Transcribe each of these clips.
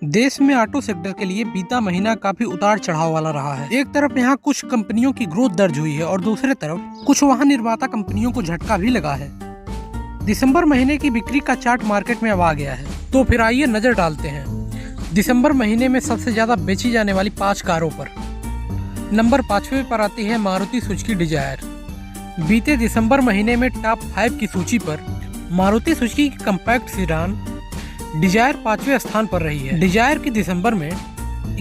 देश में auto sector के लिए बीता महीना काफी उतार चढ़ाव वाला रहा है। एक तरफ यहाँ कुछ कंपनियों की ग्रोथ दर्ज हुई है और दूसरे तरफ कुछ वाहन निर्माता कंपनियों को झटका भी लगा है। दिसंबर महीने की बिक्री का चार्ट मार्केट में अब आ गया है, तो फिर आइए नजर डालते हैं दिसंबर महीने में सबसे ज्यादा बेची जाने वाली 5 कारों पर। नंबर 5वें पर आती है मारुति सुजुकी डिजायर। बीते दिसंबर महीने में टॉप 5 की सूची पर मारुति सुजुकी की कम्पैक्ट सेडान डिजायर 5वें स्थान पर रही है। डिजायर की दिसंबर में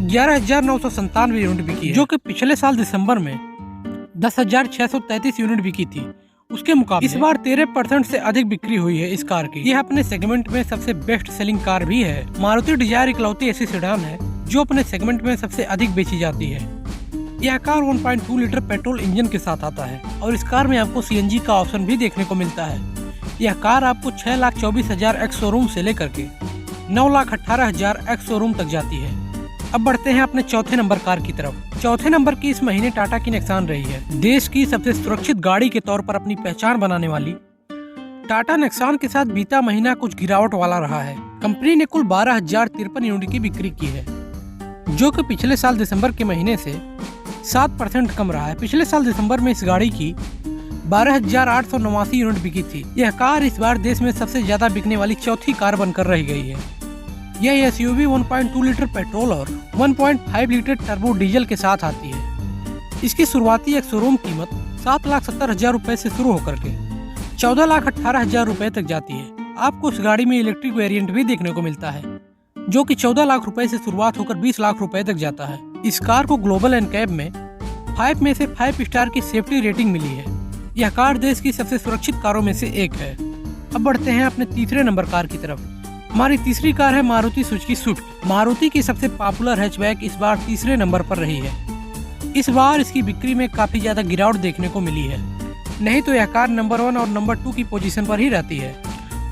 11,997 यूनिट बिकी है, जो कि पिछले साल दिसंबर में 10,633 यूनिट बिकी थी। उसके मुकाबले इस बार 13% से अधिक बिक्री हुई है इस कार की। यह अपने सेगमेंट में सबसे बेस्ट सेलिंग कार भी है। मारुति डिजायर इकलौती ऐसी सेडान है जो अपने सेगमेंट में सबसे अधिक बेची जाती है। यह कार 1.2 लीटर पेट्रोल इंजन के साथ आता है और इस कार में आपको सीएनजी का ऑप्शन भी देखने को मिलता है। यह कार आपको 6,24,000 एक्स शोरूम से लेकर के 9,18,000 एक्स शोरूम तक जाती है। अब बढ़ते हैं अपने चौथे नंबर कार की तरफ। चौथे नंबर की इस महीने टाटा की नेक्सान रही है। देश की सबसे सुरक्षित गाड़ी के तौर पर अपनी पहचान बनाने वाली टाटा नेक्सान के साथ बीता महीना कुछ गिरावट वाला रहा है। कंपनी ने कुल 12,053 यूनिट की बिक्री की है, जो कि पिछले साल दिसंबर के महीने से 7% कम रहा है। पिछले साल दिसंबर में इस गाड़ी की 12,889 यूनिट बिकी थी। यह कार इस बार देश में सबसे ज्यादा बिकने वाली चौथी कार बनकर रह गई है। यह एसयूवी 1.2 लीटर पेट्रोल और 1.5 लीटर टर्बो डीजल के साथ आती है। इसकी शुरुआती एक शोरूम कीमत 7,70,000 रुपए से शुरू होकर के 14,18,000 रुपए तक जाती है। आपको इस गाड़ी में इलेक्ट्रिक वेरिएंट भी देखने को मिलता है, जो कि 14 लाख रुपए से शुरुआत होकर 20 लाख रुपए तक जाता है। इस कार को ग्लोबल एनकैब में 5 में से 5 स्टार की सेफ्टी रेटिंग मिली है। यह कार देश की सबसे सुरक्षित कारों में से एक है। अब बढ़ते हैं अपने तीसरे नंबर कार की तरफ। हमारी तीसरी कार है मारुति सुजुकी स्विफ्ट। मारुति की सबसे पॉपुलर हैचबैक इस बार तीसरे नंबर पर रही है। इस बार इसकी बिक्री में काफी ज्यादा गिरावट देखने को मिली है, नहीं तो यह कार नंबर 1 और नंबर 2 की पोजीशन पर ही रहती है।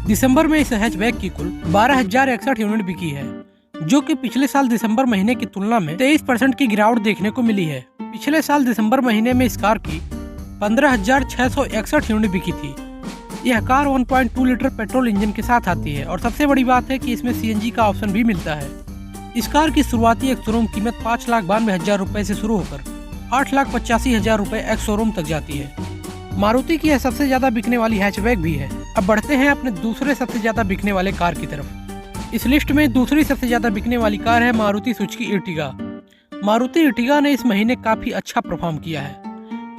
दिसंबर में इस हैचबैक की कुल 12,061 यूनिट बिकी है, जो कि पिछले साल दिसंबर महीने की तुलना में 23% की गिरावट देखने को मिली है। पिछले साल दिसंबर महीने में इस कार की 15,661 यूनिट बिकी थी। यह कार 1.2 लीटर पेट्रोल इंजन के साथ आती है और सबसे बड़ी बात है कि इसमें सीएनजी का ऑप्शन भी मिलता है। इस कार की शुरुआती एक शोरूम कीमत 5,92,000 रुपए से शुरू होकर 8,85,000 रुपए एक शोरूम तक जाती है। मारुति की यह सबसे ज्यादा बिकने वाली हैचबैक भी है। अब बढ़ते हैं अपने दूसरे सबसे ज्यादा बिकने वाले कार की तरफ। इस लिस्ट में दूसरी सबसे ज्यादा बिकने वाली कार है Maruti Suzuki Ertiga. Maruti Ertiga ने इस महीने काफी अच्छा परफॉर्म किया है।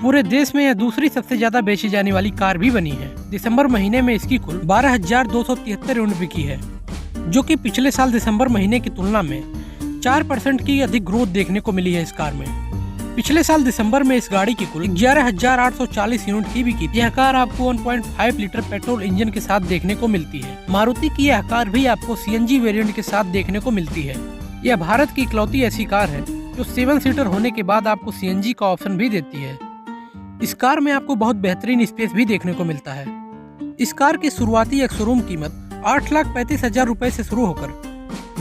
पूरे देश में यह दूसरी सबसे ज्यादा बेची जाने वाली कार भी बनी है। दिसंबर महीने में इसकी कुल 12,273 यूनिट बिकी है, जो कि पिछले साल दिसंबर महीने की तुलना में 4% की अधिक ग्रोथ देखने को मिली है इस कार में। पिछले साल दिसंबर में इस गाड़ी की कुल 11,840 यूनिट की बिकी। यह कार आपको 1.5 लीटर पेट्रोल इंजन के साथ देखने को मिलती है। मारुति की यह कार भी आपको सीएनजी वेरिएंट के साथ देखने को मिलती है। यह भारत की इकलौती ऐसी कार है जो 7 सीटर होने के बाद आपको सीएनजी का ऑप्शन भी देती है। इस कार में आपको बहुत बेहतरीन स्पेस भी देखने को मिलता है। इस कार की शुरुआती एक शोरूम कीमत 8,35,000 रुपए से शुरू होकर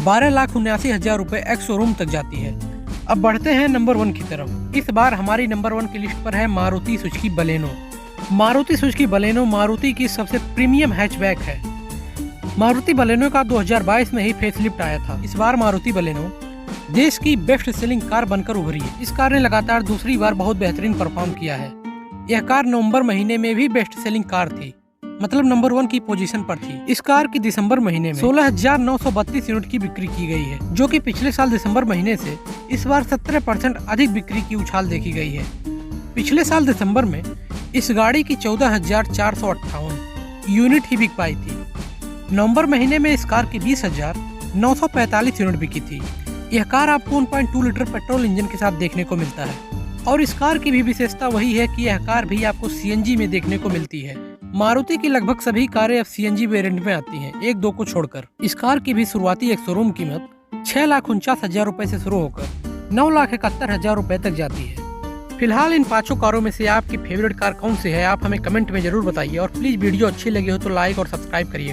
12,79,000 रुपए एक शोरूम तक जाती है। अब बढ़ते हैं नंबर 1 की तरफ। इस बार हमारी नंबर 1 की लिस्ट पर है Maruti Suzuki Baleno. Maruti Suzuki Baleno Maruti की सबसे प्रीमियम हैचबैक है। मारुति बलेनो का 2022 में ही फेसलिफ्ट आया था। इस बार मारुति बलेनो देश की बेस्ट सेलिंग कार बनकर उभरी है। इस कार ने लगातार दूसरी बार बहुत बेहतरीन परफॉर्म किया है। यह कार नवंबर महीने में भी बेस्ट सेलिंग कार थी, मतलब नंबर 1 की पोजीशन पर थी। इस कार की दिसंबर महीने में 16,932 यूनिट की बिक्री की गई है, जो कि पिछले साल दिसंबर महीने से इस बार 17% अधिक बिक्री की उछाल देखी गई है। पिछले साल दिसंबर में इस गाड़ी की 14,458 यूनिट ही बिक पाई थी। नवंबर महीने में इस कार की 20,945 यूनिट बिकी थी। यह कार आपको 1.2 लीटर पेट्रोल इंजन के साथ देखने को मिलता है और इस कार की भी विशेषता वही है कि यह कार भी आपको सीएनजी में देखने को मिलती है। मारुति की लगभग सभी कारें अब सीएनजी वेरिएंट में आती हैं, 1-2 को छोड़कर। इस कार की भी शुरुआती एक शोरूम कीमत 6,49,000 रुपए से शुरू होकर 9,71,000 रुपए तक जाती है। फिलहाल इन 5 कारों में से आपकी फेवरेट कार कौन सी है, आप हमें कमेंट में जरूर बताइए और प्लीज वीडियो अच्छी लगी हो तो लाइक और सब्सक्राइब करिए।